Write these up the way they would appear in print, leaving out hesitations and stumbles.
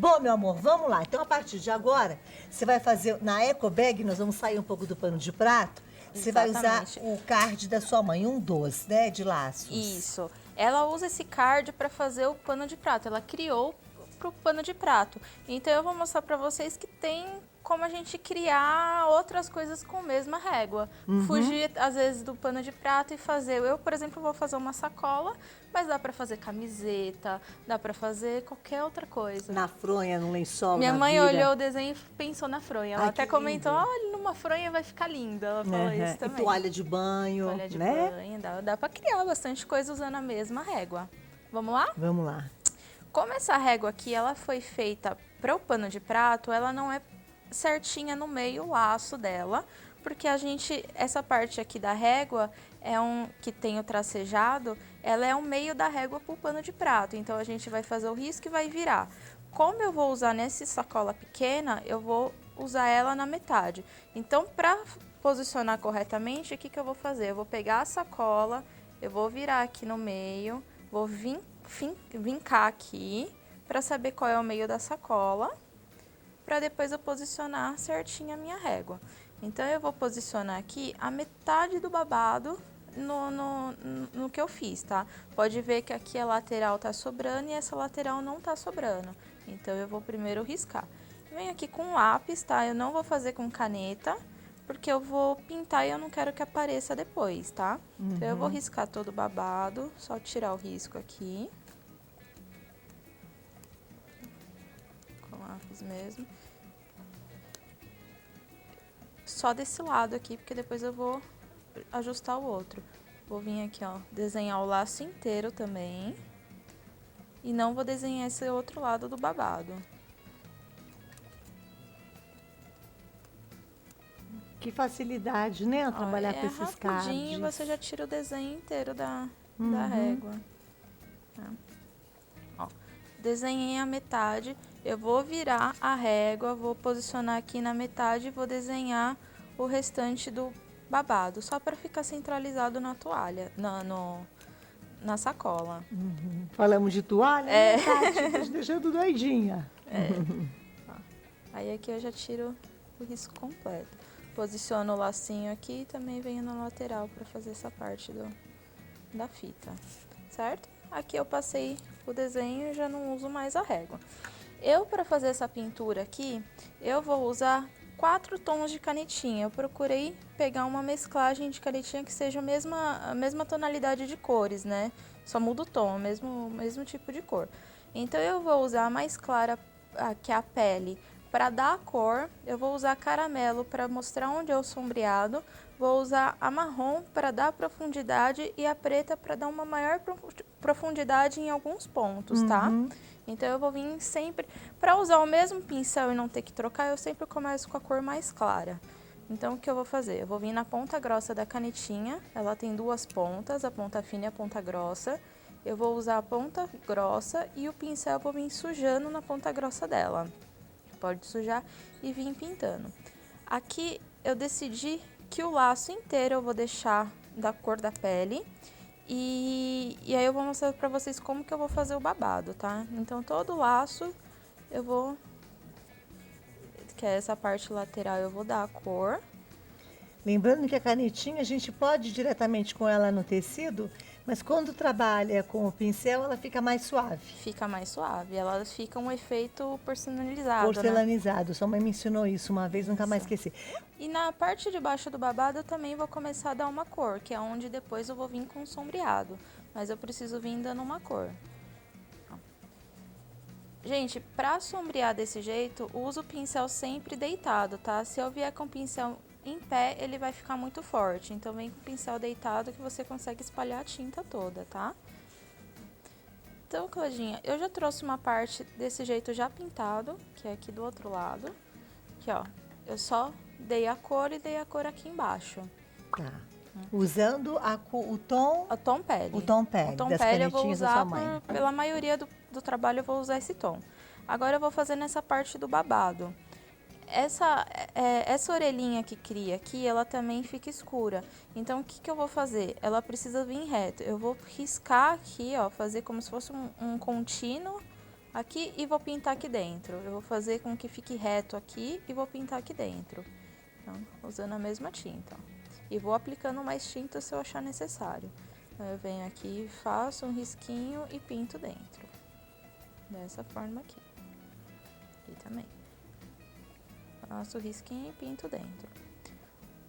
Bom, meu amor, vamos lá. Então, a partir de agora, você vai fazer... Na Eco Bag, nós vamos sair um pouco do pano de prato. Você vai usar Exatamente. o card da sua mãe, um dos, né, de laços. Isso. Ela usa esse card para fazer o pano de prato. Ela criou pro pano de prato. Então eu vou mostrar para vocês que tem como a gente criar outras coisas com a mesma régua. Fugir às vezes do pano de prato e fazer. Eu, por exemplo, vou fazer uma sacola, mas dá para fazer camiseta, dá para fazer qualquer outra coisa. Na fronha, no lençol, Minha na mãe vira. olhou o desenho e pensou na fronha. Ela Ai, até que comentou: lindo. olha, numa fronha vai ficar linda. Ela falou Aham. isso E também. toalha de banho, Toalha de né? banho, dá para criar bastante coisa usando a mesma régua. Vamos lá? Vamos lá. Como essa régua aqui, ela foi feita para o pano de prato, ela não é certinha no meio, o laço dela, porque essa parte aqui da régua, que tem o tracejado, ela é o meio da régua para o pano de prato, então a gente vai fazer o risco e vai virar. Como eu vou usar nessa sacola pequena, eu vou usar ela na metade. Então, para posicionar corretamente, o que eu vou fazer? Eu vou pegar a sacola, eu vou virar aqui no meio, vou vincar aqui para saber qual é o meio da sacola, para depois eu posicionar certinho a minha régua. Então eu vou posicionar aqui a metade do babado no que eu fiz, tá? Pode ver que aqui a lateral tá sobrando e essa lateral não tá sobrando. Então eu vou primeiro riscar. Venho aqui com lápis, tá? Eu não vou fazer com caneta, porque eu vou pintar e eu não quero que apareça depois, tá? Então eu vou riscar todo o babado, só tirar o risco aqui. Com lápis mesmo. Só desse lado aqui, porque depois eu vou ajustar o outro. Vou vir aqui, ó, desenhar o laço inteiro também. E não vou desenhar esse outro lado do babado. Que facilidade, né? Trabalhar com esses rapidinho, cards. você já tira o desenho inteiro da régua. Tá? Ó, desenhei a metade, eu vou virar a régua, vou posicionar aqui na metade e vou desenhar o restante do babado, só para ficar centralizado na toalha, na sacola. Falamos de toalha, né, Tati? Tá te deixando doidinha. Aí aqui eu já tiro o risco completo. Posiciono o lacinho aqui e também venho na lateral para fazer essa parte da fita, certo? Aqui eu passei o desenho e já não uso mais a régua. Para fazer essa pintura aqui, eu vou usar 4 tons de canetinha. Eu procurei pegar uma mesclagem de canetinha que seja a mesma tonalidade de cores, né? Só muda o tom, mesmo tipo de cor. Então eu vou usar a mais clara, que é a pele, para dar a cor. Eu vou usar caramelo para mostrar onde é o sombreado. Vou usar a marrom para dar profundidade e a preta para dar uma maior profundidade em alguns pontos, tá? Então eu vou vir sempre, para usar o mesmo pincel e não ter que trocar, eu sempre começo com a cor mais clara. Então o que eu vou fazer? Eu vou vir na ponta grossa da canetinha, ela tem 2 pontas, a ponta fina e a ponta grossa. Eu vou usar a ponta grossa e o pincel eu vou vir sujando na ponta grossa dela. Pode sujar e vir pintando. Aqui eu decidi que o laço inteiro eu vou deixar da cor da pele. E aí eu vou mostrar pra vocês como que eu vou fazer o babado, tá? Então todo o laço eu vou... Que é essa parte lateral, eu vou dar a cor. Lembrando que a canetinha a gente pode ir diretamente com ela no tecido, mas quando trabalha com o pincel, ela fica mais suave. Fica mais suave, ela fica um efeito personalizado, né? Porcelanizado. Sua mãe me ensinou isso uma vez, nunca mais esqueci. E na parte de baixo do babado eu também vou começar a dar uma cor, que é onde depois eu vou vir com sombreado. Mas eu preciso vir dando uma cor. Gente, pra sombrear desse jeito, uso o pincel sempre deitado, tá? Se eu vier com o pincel em pé, ele vai ficar muito forte. Então vem com o pincel deitado que você consegue espalhar a tinta toda, tá? Então, Claudinha, eu já trouxe uma parte desse jeito já pintado, que é aqui do outro lado. Aqui, ó, eu só dei a cor e dei a cor aqui embaixo. Tá. Usando o tom... O tom pele. O tom pele, O tom das pele eu vou canetinhas da usar, sua mãe. pela maioria do trabalho eu vou usar esse tom. Agora eu vou fazer nessa parte do babado. Essa orelhinha que cria aqui, ela também fica escura. Então, o que eu vou fazer? Ela precisa vir reto. Eu vou riscar aqui, ó, fazer como se fosse um contínuo aqui e vou pintar aqui dentro. Eu vou fazer com que fique reto aqui e vou pintar aqui dentro. Então, usando a mesma tinta, ó. E vou aplicando mais tinta se eu achar necessário. Então, eu venho aqui, faço um risquinho e pinto dentro. Dessa forma aqui. Aqui também. Faço o risquinho e pinto dentro.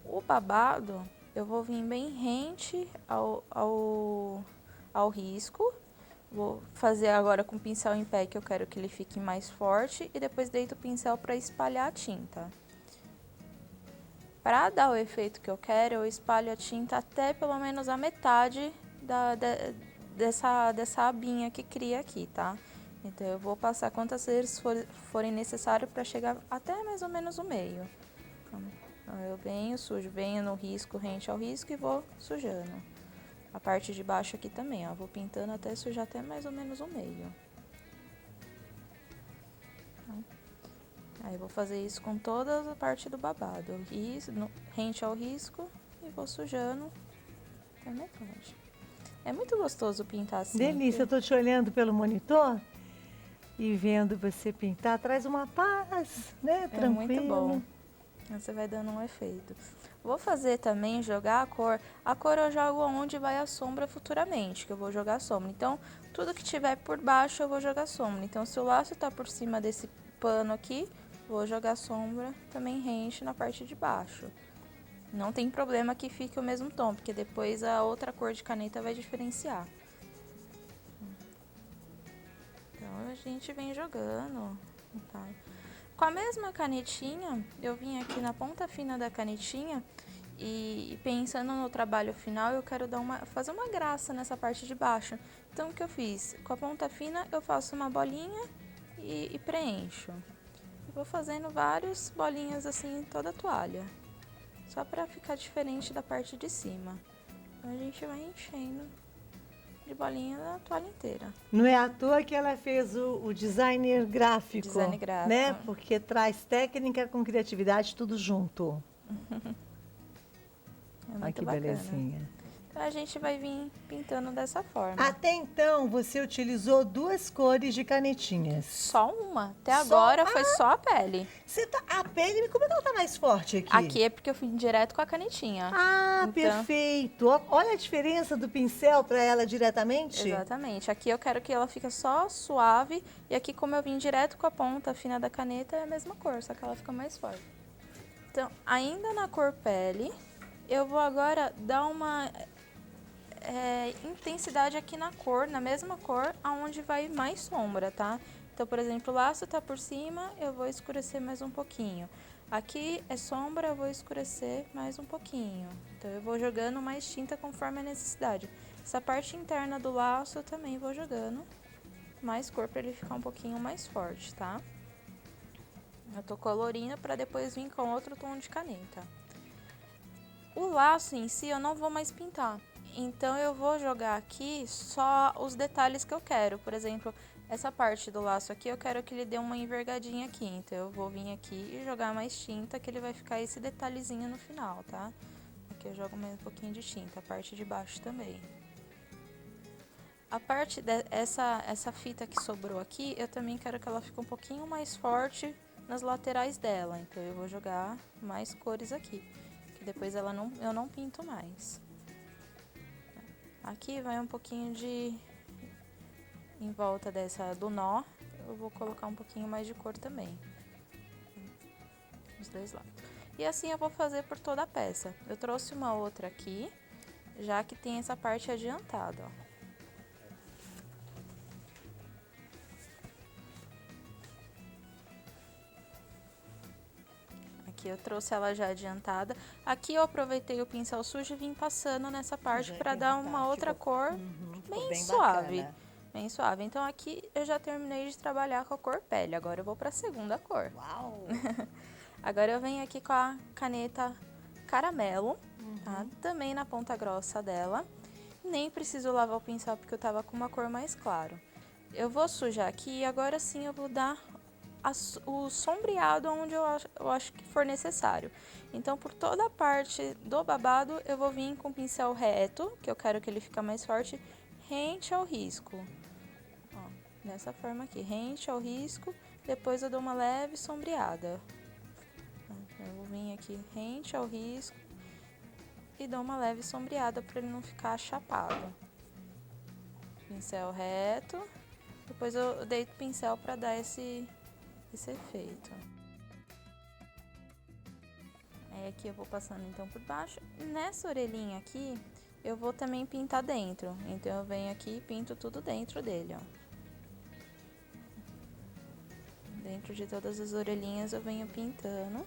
O babado, eu vou vir bem rente ao risco. Vou fazer agora com o pincel em pé, que eu quero que ele fique mais forte. E depois deito o pincel para espalhar a tinta. Para dar o efeito que eu quero, eu espalho a tinta até pelo menos a metade dessa abinha que cria aqui, tá? Então, eu vou passar quantas vezes forem necessário para chegar até mais ou menos o meio. Então, eu venho, sujo, venho no risco, rente ao risco e vou sujando. A parte de baixo aqui também, ó, vou pintando até sujar até mais ou menos o meio. Aí, vou fazer isso com toda a parte do babado. Rente ao risco e vou sujando até metade. É muito gostoso pintar assim. Delícia, eu tô te olhando pelo monitor e vendo você pintar. Traz uma paz, né? É Tranquilo. muito bom. Você vai dando um efeito. Vou fazer também, jogar a cor. A cor eu jogo onde vai a sombra futuramente, que eu vou jogar sombra. Então, tudo que tiver por baixo eu vou jogar sombra. Então, se o laço tá por cima desse pano aqui, vou jogar sombra também rente na parte de baixo. Não tem problema que fique o mesmo tom, porque depois a outra cor de caneta vai diferenciar. Então, a gente vem jogando, tá? Com a mesma canetinha, eu vim aqui na ponta fina da canetinha e pensando no trabalho final, eu quero fazer uma graça nessa parte de baixo. Então, o que eu fiz? Com a ponta fina, eu faço uma bolinha e preencho. E vou fazendo várias bolinhas assim em toda a toalha, só para ficar diferente da parte de cima. Então, a gente vai enchendo de bolinha na toalha inteira. Não é à toa que ela fez o designer gráfico, Design gráfico. né? Porque traz técnica com criatividade tudo junto. É Olha muito que bacana. belezinha. Então, a gente vai vir pintando dessa forma. Até então, você utilizou 2 cores de canetinhas. Só uma. Até Só- agora foi só a pele. A pele, como é que ela tá mais forte aqui? Aqui é porque eu fui direto com a canetinha. Ah, Então- perfeito. Olha a diferença do pincel para ela diretamente. Exatamente. Aqui eu quero que ela fique só suave. E aqui, como eu vim direto com a ponta fina da caneta, é a mesma cor, só que ela fica mais forte. Então, ainda na cor pele, eu vou agora dar uma intensidade aqui na cor, na mesma cor, aonde vai mais sombra, tá? Então, por exemplo, o laço tá por cima, eu vou escurecer mais um pouquinho. Aqui é sombra, eu vou escurecer mais um pouquinho. Então, eu vou jogando mais tinta conforme a necessidade. Essa parte interna do laço eu também vou jogando mais cor para ele ficar um pouquinho mais forte, tá? Eu tô colorindo para depois vir com outro tom de caneta. O laço em si eu não vou mais pintar. Então, eu vou jogar aqui só os detalhes que eu quero. Por exemplo, essa parte do laço aqui, eu quero que ele dê uma envergadinha aqui. Então, eu vou vir aqui e jogar mais tinta, que ele vai ficar esse detalhezinho no final, tá? Aqui eu jogo mais um pouquinho de tinta, a parte de baixo também. A parte essa fita que sobrou aqui, eu também quero que ela fique um pouquinho mais forte nas laterais dela. Então, eu vou jogar mais cores aqui, que depois eu não pinto mais. Aqui vai um pouquinho em volta do nó, eu vou colocar um pouquinho mais de cor também. Os dois lados. E assim eu vou fazer por toda a peça. Eu trouxe uma outra aqui, já que tem essa parte adiantada, ó. Aqui eu trouxe ela já adiantada. Aqui eu aproveitei o pincel sujo e vim passando nessa parte para dar uma outra cor bem suave. Bacana. Bem suave. Então, aqui eu já terminei de trabalhar com a cor pele. Agora eu vou para a segunda cor. Uau! Agora eu venho aqui com a caneta caramelo, tá? Também na ponta grossa dela. Nem preciso lavar o pincel porque eu tava com uma cor mais clara. Eu vou sujar aqui e agora sim eu vou dar o sombreado onde eu acho que for necessário. Então, por toda a parte do babado, eu vou vir com o pincel reto, que eu quero que ele fique mais forte, rente ao risco. Ó, Dessa forma aqui, rente ao risco, depois eu dou uma leve sombreada. Eu vou vir aqui rente ao risco e dou uma leve sombreada para ele não ficar chapado. Pincel reto, depois eu deito o pincel para dar esse efeito. Aí aqui eu vou passando então por baixo. Nessa orelhinha aqui, eu vou também pintar dentro. Então eu venho aqui e pinto tudo dentro dele, ó. Dentro de todas as orelhinhas eu venho pintando.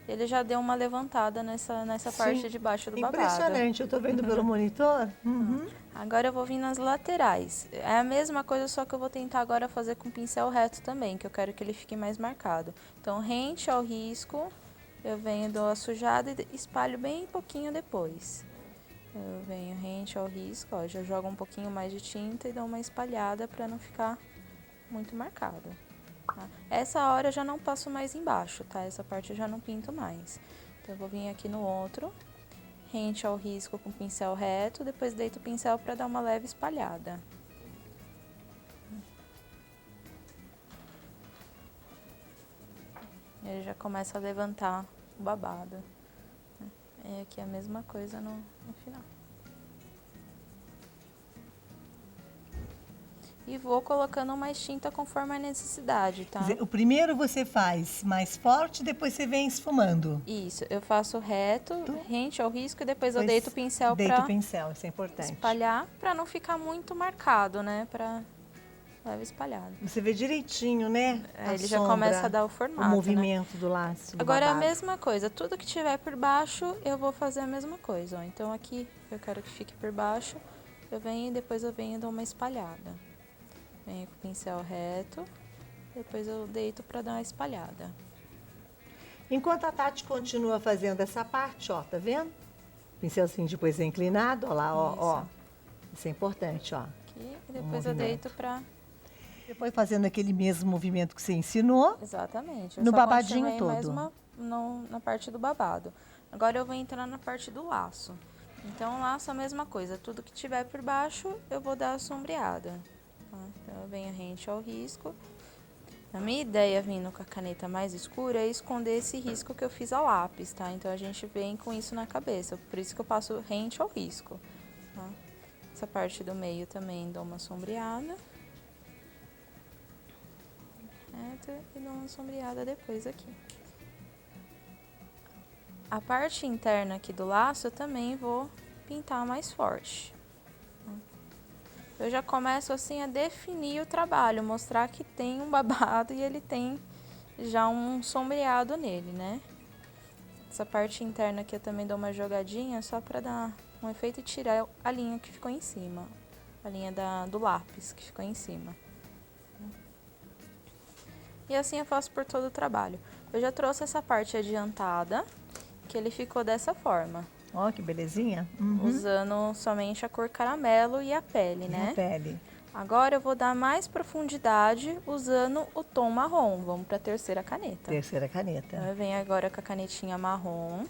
Ele já deu uma levantada nessa parte de baixo do babado. Impressionante, eu tô vendo pelo monitor. Uhum. Agora eu vou vir nas laterais. É a mesma coisa, só que eu vou tentar agora fazer com pincel reto também, que eu quero que ele fique mais marcado. Então, rente ao risco, eu venho, dou a sujada e espalho bem pouquinho depois. Eu venho rente ao risco, ó, já jogo um pouquinho mais de tinta e dou uma espalhada para não ficar muito marcado. Tá? Essa hora eu já não passo mais embaixo, tá? Essa parte eu já não pinto mais. Então eu vou vir aqui no outro, rente ao risco com pincel reto, depois deito o pincel para dar uma leve espalhada. Ele já começa a levantar o babado. E aqui a mesma coisa no final. E vou colocando mais tinta conforme a necessidade, tá? Quer dizer, o primeiro você faz mais forte, depois você vem esfumando. Isso, eu faço reto, rente ao risco e depois eu deito o pincel Deito pra o pincel, isso é importante. espalhar, pra não ficar muito marcado, né? Pra leve espalhado. Você vê direitinho, né? A Ele já sombra, começa a dar o formato, o movimento do laço, do Agora é a babado. mesma coisa, tudo que tiver por baixo eu vou fazer a mesma coisa, ó. Então aqui eu quero que fique por baixo, eu venho e depois eu venho e dou uma espalhada. Venho com o pincel reto, depois eu deito pra dar uma espalhada. Enquanto a Tati continua fazendo essa parte, ó, tá vendo? Pincelzinho depois é inclinado, ó lá, ó, ó. Isso é importante, ó. Aqui, e depois eu deito pra... Depois fazendo aquele mesmo movimento que você ensinou. Exatamente. Eu No só babadinho continuei mais todo. na parte do babado. Agora eu vou entrar na parte do laço. Então, o laço é a mesma coisa. Tudo que tiver por baixo, eu vou dar a sombreada. Tá? Então, eu venho rente ao risco. A minha ideia, vindo com a caneta mais escura, é esconder esse risco que eu fiz a lápis, tá? Então, a gente vem com isso na cabeça. Por isso que eu passo rente ao risco. Tá? Essa parte do meio também dou uma sombreada. E dou uma sombreada depois aqui. A parte interna aqui do laço eu também vou pintar mais forte. Eu já começo assim a definir o trabalho, mostrar que tem um babado e ele tem já um sombreado nele, né? Essa parte interna aqui eu também dou uma jogadinha só pra dar um efeito e tirar a linha que ficou em cima. A linha do lápis que ficou em cima. E assim eu faço por todo o trabalho. Eu já trouxe essa parte adiantada, que ele ficou dessa forma. Ó, que belezinha. Usando somente a cor caramelo e a pele, né? A pele. Agora eu vou dar mais profundidade usando o tom marrom. Vamos para a terceira caneta. Terceira caneta. Então, eu venho agora com a canetinha marrom.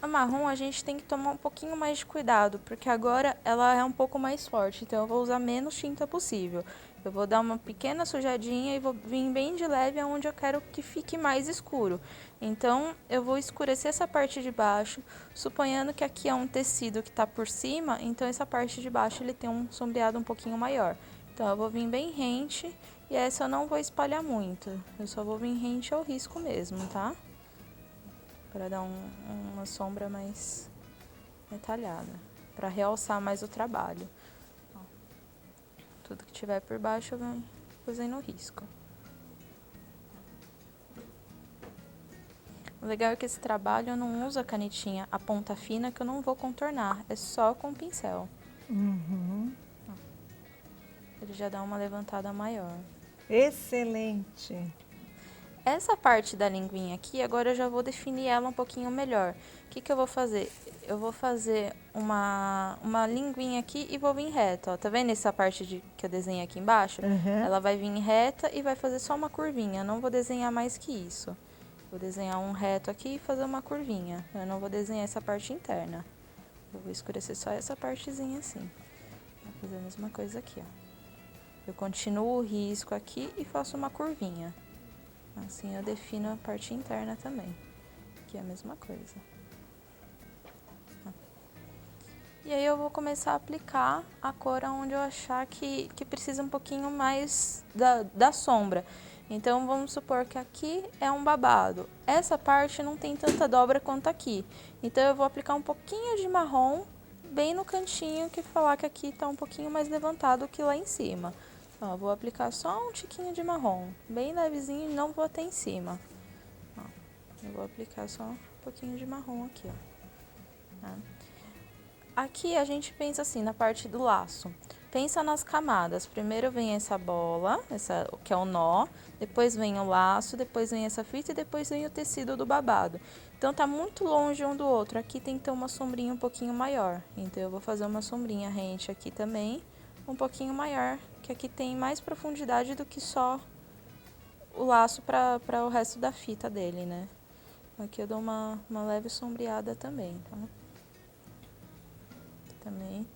A marrom a gente tem que tomar um pouquinho mais de cuidado, porque agora ela é um pouco mais forte, então eu vou usar menos tinta possível. Eu vou dar uma pequena sujadinha e vou vir bem de leve aonde eu quero que fique mais escuro. Então, eu vou escurecer essa parte de baixo, suponhando que aqui é um tecido que está por cima, então essa parte de baixo ele tem um sombreado um pouquinho maior. Então, eu vou vir bem rente e essa eu não vou espalhar muito, eu só vou vir rente ao risco mesmo, tá? Para dar uma sombra mais detalhada, para realçar mais o trabalho. Ó, tudo que tiver por baixo eu venho fazendo o risco. O legal é que esse trabalho eu não uso a canetinha, a ponta fina, que eu não vou contornar, é só com o pincel. Ele já dá uma levantada maior. Excelente. Essa parte da linguinha aqui, agora eu já vou definir ela um pouquinho melhor. O que eu vou fazer? Eu vou fazer uma linguinha aqui e vou vir reta, ó. Tá vendo essa parte que eu desenhei aqui embaixo? Ela vai vir reta e vai fazer só uma curvinha. Eu não vou desenhar mais que isso. Vou desenhar um reto aqui e fazer uma curvinha. Eu não vou desenhar essa parte interna. Eu vou escurecer só essa partezinha assim. Vou fazer a mesma coisa aqui, ó. Eu continuo o risco aqui e faço uma curvinha. Assim eu defino a parte interna também. Aqui é a mesma coisa. E aí eu vou começar a aplicar a cor onde eu achar que precisa um pouquinho mais da sombra. Então vamos supor que aqui é um babado. Essa parte não tem tanta dobra quanto aqui. Então eu vou aplicar um pouquinho de marrom bem no cantinho que falar que aqui tá um pouquinho mais levantado que lá em cima. Ó, vou aplicar só um tiquinho de marrom, bem levezinho e não vou até em cima. Ó, eu vou aplicar só um pouquinho de marrom aqui, ó. Tá? Aqui a gente pensa assim, na parte do laço. Pensa nas camadas. Primeiro vem essa bola, que é o nó, depois vem o laço, depois vem essa fita e depois vem o tecido do babado. Então tá muito longe um do outro. Aqui tem que ter uma sombrinha um pouquinho maior. Então eu vou fazer uma sombrinha rente aqui também, um pouquinho maior, que aqui tem mais profundidade do que só o laço para o resto da fita dele, né? Aqui eu dou uma leve sombreada também, tá? Também.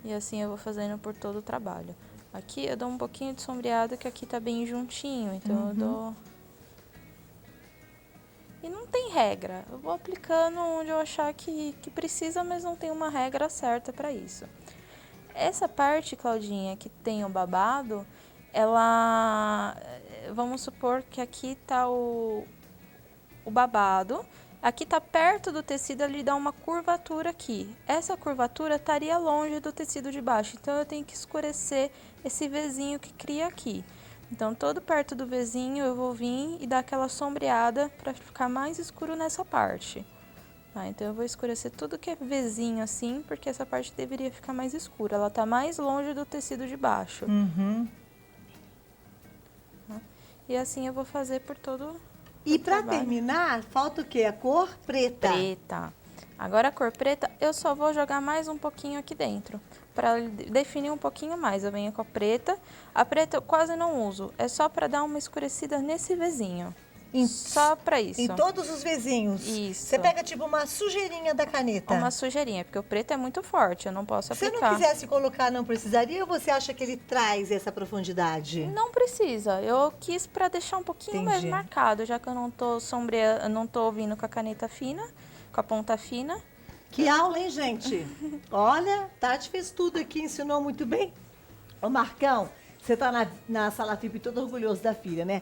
E assim eu vou fazendo por todo o trabalho. Aqui eu dou um pouquinho de sombreado, que aqui tá bem juntinho, então eu dou... E não tem regra, eu vou aplicando onde eu achar que precisa, mas não tem uma regra certa para isso. Essa parte, Claudinha, que tem o babado, ela... Vamos supor que aqui tá o babado. Aqui tá perto do tecido, ele dá uma curvatura aqui. Essa curvatura estaria longe do tecido de baixo, então eu tenho que escurecer esse Vzinho que cria aqui. Então, todo perto do Vzinho eu vou vir e dar aquela sombreada para ficar mais escuro nessa parte. Tá, então eu vou escurecer tudo que é Vzinho assim, porque essa parte deveria ficar mais escura. Ela tá mais longe do tecido de baixo. Tá? E assim eu vou fazer por todo... E para terminar, falta o quê? A cor preta. Preta. Agora a cor preta, eu só vou jogar mais um pouquinho aqui dentro, para definir um pouquinho mais. Eu venho com a preta. A preta eu quase não uso, é só para dar uma escurecida nesse Vzinho. Só para isso. Em todos os Vzinhos? Isso. Você pega tipo uma sujeirinha da caneta? Uma sujeirinha, porque o preto é muito forte, eu não posso aplicar. Se eu não quisesse colocar, não precisaria, ou você acha que ele traz essa profundidade? Não precisa, eu quis para deixar um pouquinho mais marcado, já que eu não tô não tô vindo com a caneta fina, com a ponta fina. Que aula, hein, gente? Olha, Tati fez tudo aqui, ensinou muito bem. Ô, Marcão, você tá na sala VIP todo orgulhoso da filha, né?